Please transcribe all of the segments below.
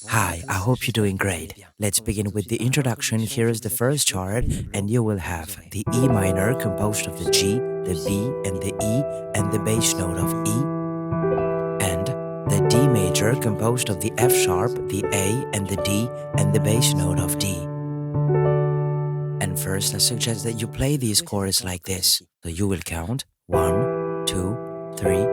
Hi, I hope you're doing great. Let's begin with the introduction. Here is the first chart, and you will have the E minor composed of the G, the B, and the E, and the bass note of E, and the D major composed of the F sharp, the A, and the D, and the bass note of D. And first, I suggest that you play these chords like this. So you will count 1, 2, 3,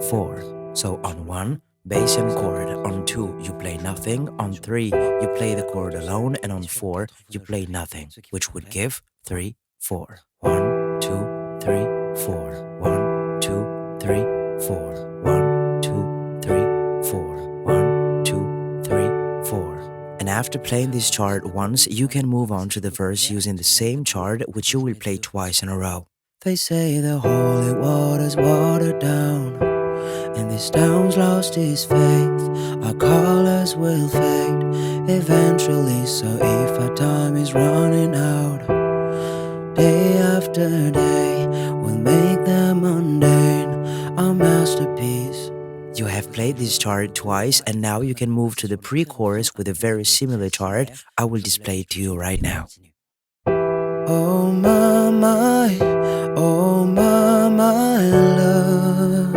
4. So on 1, bass and chord. On 2, you play nothing. On 3, you play the chord alone. And on 4, you play nothing, which would give 3, 4. 1, 2, 3, 4. 1, 2, 3, 4. 1, 2, 3, 4. 1, 2, 3, 4. And after playing this chart once, you can move on to the verse using the same chart, which you will play twice in a row. They say the holy water's watered down, and this town's lost its faith. Our colors will fade eventually, so if our time is running out, day after day, we'll make them mundane, our masterpiece. You have played this chart twice, and now you can move to the pre-chorus with a very similar chart. I will display it to you right now. Oh my love,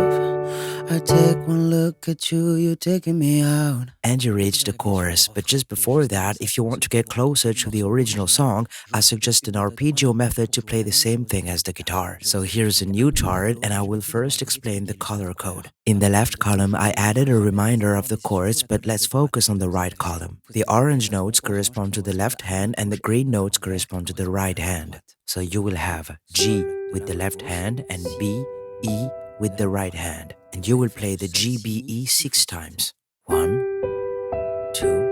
I take one look at you, you're taking me out. And you reach the chorus, but just before that, if you want to get closer to the original song, I suggest an arpeggio method to play the same thing as the guitar. So here's a new chart, and I will first explain the color code. In the left column, I added a reminder of the chords, but let's focus on the right column. The orange notes correspond to the left hand, and the green notes correspond to the right hand. So you will have G with the left hand and B, E with the right hand. And you will play the G, B, E 6 times. 1, 2,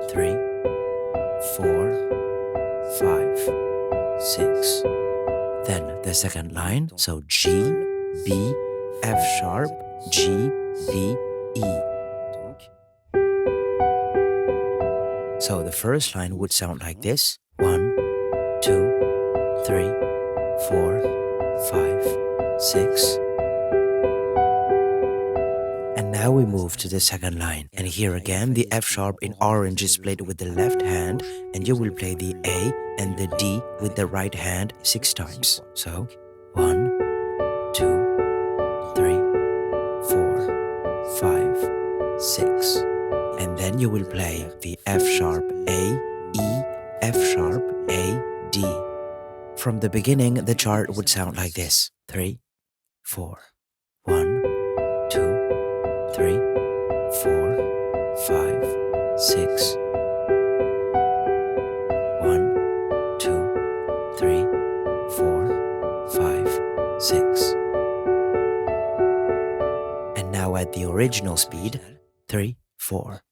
3, 4, 5, 6. Then the second line, so G, B, F sharp, G, B, E. So the first line would sound like this. 1, 2, 3, 4, 5, 6. And now we move to the second line. And here again, the F sharp in orange is played with the left hand, and you will play the A and the D with the right hand 6 times. So 1, 2, 3, 4, 5, 6. And then you will play the F sharp A, E, F sharp A, D. From the beginning, the chart would sound like this. 3, 4, 1, 2, 3, 4, 5, 6. 1, 2, 3, 4, 5, 6. And now at the original speed, 3, 4.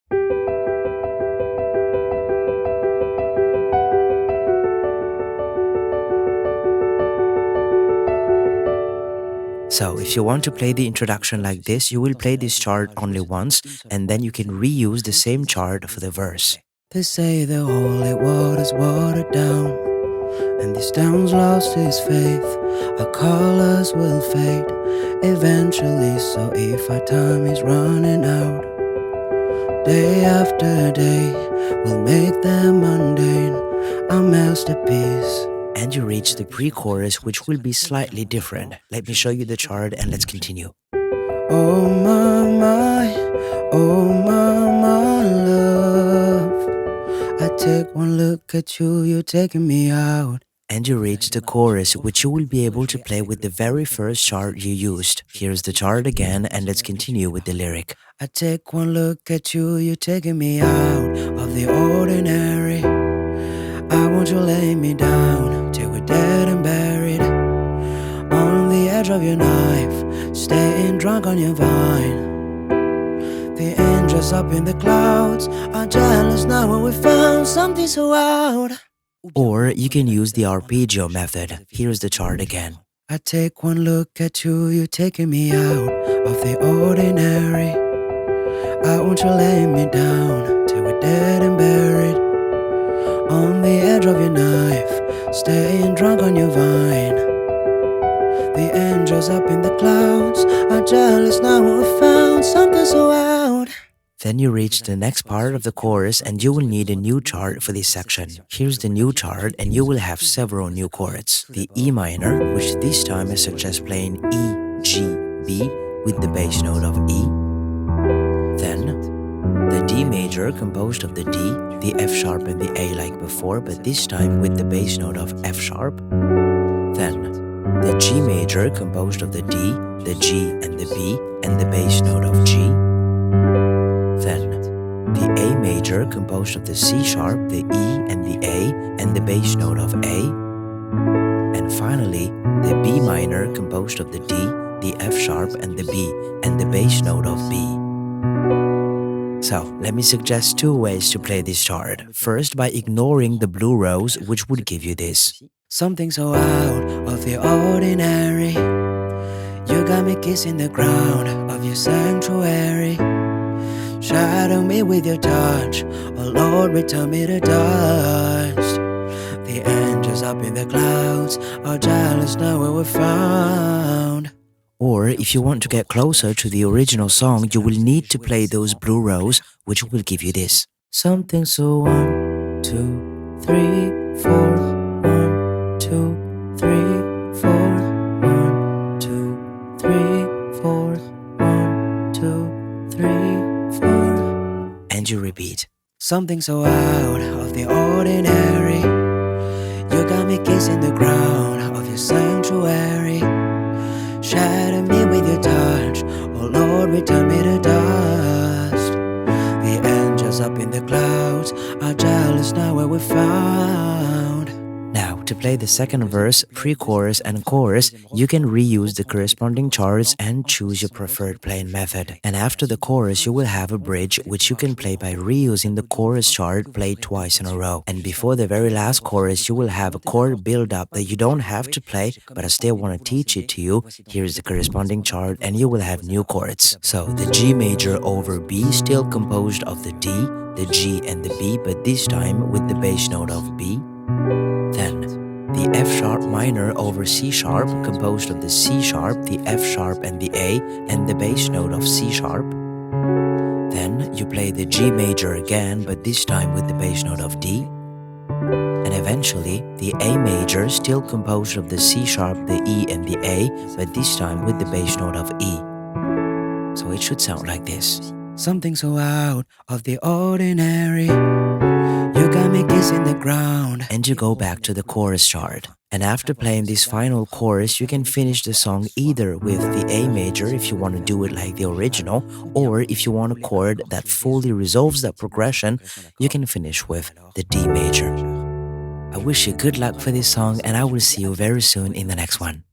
So if you want to play the introduction like this, you will play this chart only once, and then you can reuse the same chart for the verse. They say the holy water's watered down, and this town's lost its faith. Our colors will fade eventually, so if our time is running out, day after day, we'll make them mundane, our masterpiece. And you reach the pre-chorus, which will be slightly different. Let me show you the chart and let's continue. Oh my love, I take one look at you, you're taking me out. And you reach the chorus, which you will be able to play with the very first chart you used. Here's the chart again, and let's continue with the lyric. I take one look at you, you're taking me out of the ordinary. I want you to lay me down till we're dead and buried on the edge of your knife, staying drunk on your vine. The angels up in the clouds are jealous now when we found something so out. Or you can use the arpeggio method. Here's the chart again. I take one look at you, you're taking me out of the ordinary. I want you to lay me down till we're dead and buried on the edge of your knife, staying drunk on your vine. The angels up in the clouds are jealous now when we found something so out. Then you reach the next part of the chorus and you will need a new chart for this section. Here's the new chart and you will have several new chords. The E minor, which this time I suggest playing E, G, B with the bass note of E. Then the D major composed of the D, the F sharp and the A like before, but this time with the bass note of F sharp. Then the G major composed of the D, the G and the B and the bass note of G. Then the A major composed of the C sharp, the E and the A and the bass note of A. And finally, the B minor composed of the D, the F sharp and the B and the bass note of B. So, let me suggest two ways to play this chart. First, by ignoring the blue rows, which would give you this. Something so out of the ordinary. You got me kissing the ground of your sanctuary. Shadow me with your touch, oh Lord, return me to dust. The angels up in the clouds are jealous now where we're found. Or if you want to get closer to the original song, you will need to play those blue rows, which will give you this. Something so 1, 2, 3, 4, 1, 2, 3, 4, 1, 2, 3, 4, 1, 2, 3, 4. And you repeat. Something so out of the ordinary. You got me kissing the ground of your sanctuary. Shadow me with your touch, oh Lord, return me to dust. The angels up in the clouds are jealous now where we're found. Now, to play the second verse, pre-chorus and chorus, you can reuse the corresponding charts and choose your preferred playing method. And after the chorus, you will have a bridge which you can play by reusing the chorus chart played twice in a row. And before the very last chorus, you will have a chord build-up that you don't have to play, but I still want to teach it to you. Here's the corresponding chart and you will have new chords. So, the G major over B, still composed of the D, the G and the B, but this time with the bass note of B. Then, the F sharp minor over C sharp, composed of the C sharp, the F sharp and the A, and the bass note of C sharp. Then, you play the G major again, but this time with the bass note of D. And eventually, the A major, still composed of the C sharp, the E and the A, but this time with the bass note of E. So it should sound like this. Something so out of the ordinary. You got me kissing the ground. And you go back to the chorus chart. And after playing this final chorus, you can finish the song either with the A major if you want to do it like the original, or if you want a chord that fully resolves that progression, you can finish with the D major. I wish you good luck for this song and I will see you very soon in the next one.